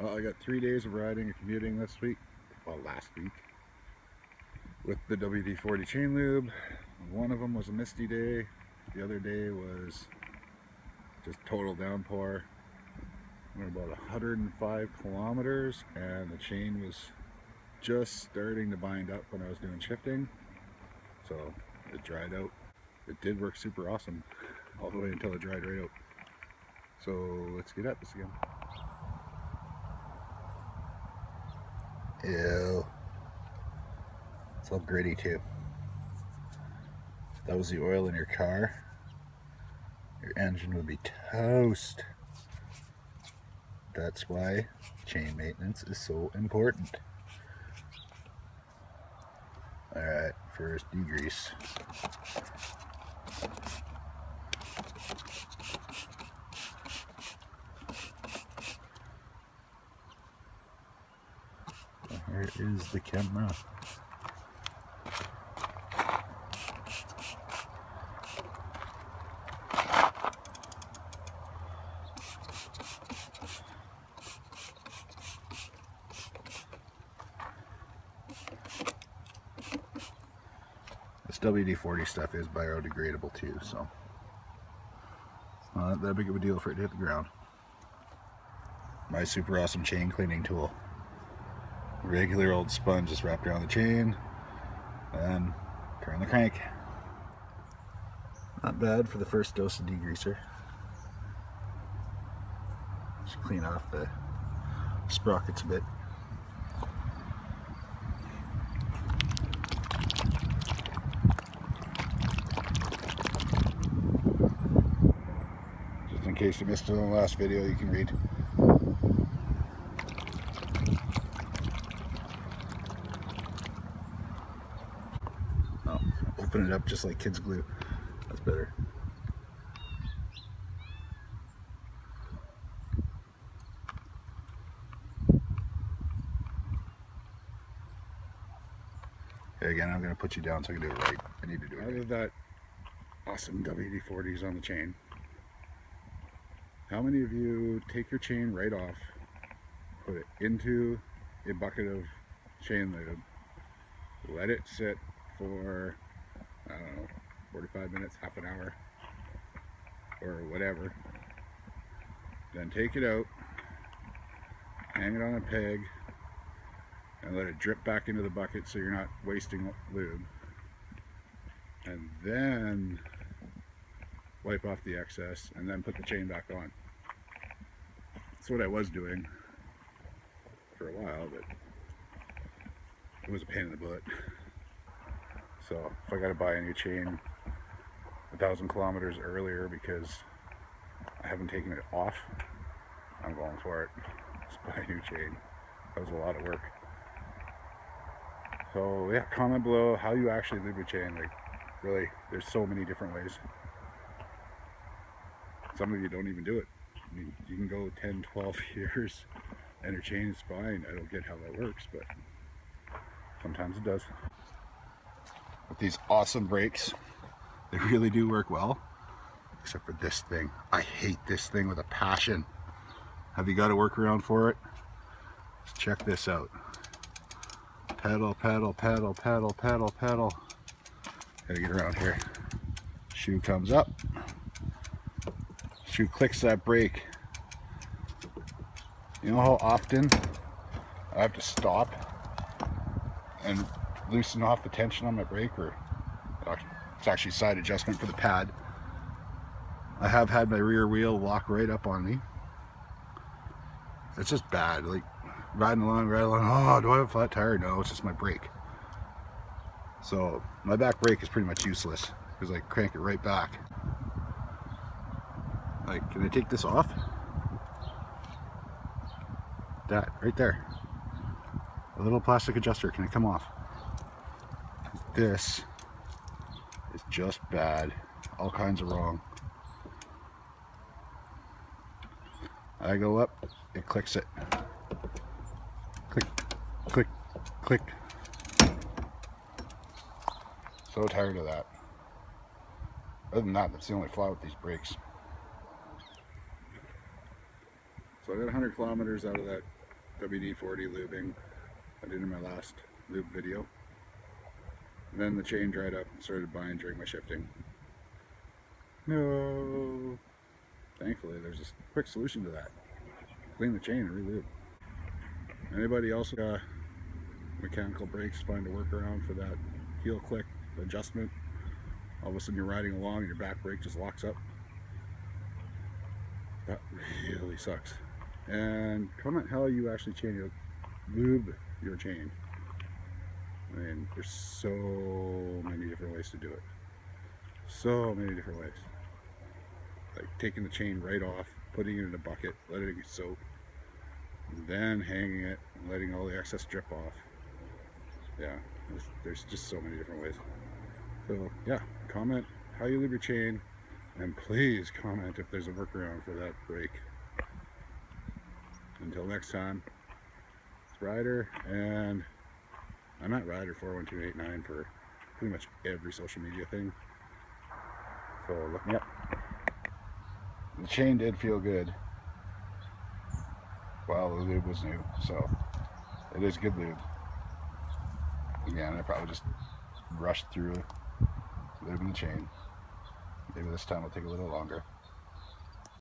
I got 3 days of riding and commuting this week, well last week, with the WD-40 chain lube. One of them was a misty day, the other day was just total downpour. Went about 105 kilometers and the chain was just starting to bind up when I was doing shifting, so it dried out. It did work super awesome all the way until it dried right out. So let's get at this again. Ew. It's all gritty too. If that was the oil in your car, your engine would be toast. That's why chain maintenance is so important. Alright, first degrease. Where is the camera? This WD-40 stuff is biodegradable too, so it's not that big of a deal for it to hit the ground. My super awesome chain cleaning tool. Regular old sponge just wrapped around the chain and turn the crank. Not bad for the first dose of degreaser. Just clean off the sprockets a bit. Just in case you missed it in the last video, you can read. Open it up just like kids glue. That's better. Okay, again, I'm going to put you down so I can do it right. I need to do it right. Out of that awesome WD-40s on the chain, how many of you take your chain right off, put it into a bucket of chain lube, let it sit for, I don't know, 45 minutes, half an hour, or whatever, then take it out, hang it on a peg, and let it drip back into the bucket so you're not wasting lube, and then wipe off the excess and then put the chain back on. That's what I was doing for a while, but it was a pain in the butt. So if I got to buy a new chain 1,000 kilometers earlier because I haven't taken it off, I'm going for it. Just buy a new chain. That was a lot of work. So yeah, comment below how you actually lube your chain. Like, really, there's so many different ways. Some of you don't even do it. I mean, you can go 10, 12 years and your chain is fine. I don't get how that works, but sometimes it does. With these awesome brakes, they really do work well, except for this thing. I hate this thing with a passion. Have you got a workaround for it? Let's check this out. Pedal, pedal, pedal, pedal, pedal, pedal. Gotta get around here. Shoe comes up. Shoe clicks that brake. You know how often I have to stop and loosen off the tension on my brake, or it's actually side adjustment for the pad. I have had my rear wheel lock right up on me. It's just bad. Like riding along, oh, do I have a flat tire? No, it's just my brake. So my back brake is pretty much useless because I crank it right back. Like, can I take this off? That right there, a little plastic adjuster, can it come off? This is just bad, all kinds of wrong. I go up, it clicks it. Click, click, click. So tired of that. Other than that, that's the only flaw with these brakes. So I got 100 kilometers out of that WD-40 lubing. I did in my last lube video. And then the chain dried up and started binding during my shifting. No. Thankfully, there's a quick solution to that. Clean the chain and re-lube. Anybody else mechanical brakes find a workaround for that heel click adjustment? All of a sudden you're riding along and your back brake just locks up. That really sucks. And comment how you actually lube your chain. I mean, there's so many different ways to do it. So many different ways. Like taking the chain right off, putting it in a bucket, letting it get soak, then hanging it, and letting all the excess drip off. Yeah, there's just so many different ways. So yeah, comment how you lube your chain, and please comment if there's a workaround for that brake. Until next time, it's Ryder, and I'm at Ryder41289 for pretty much every social media thing. So look me up. The chain did feel good while the lube was new, so it is good lube. Again, I probably just rushed through lubing the chain. Maybe this time will take a little longer.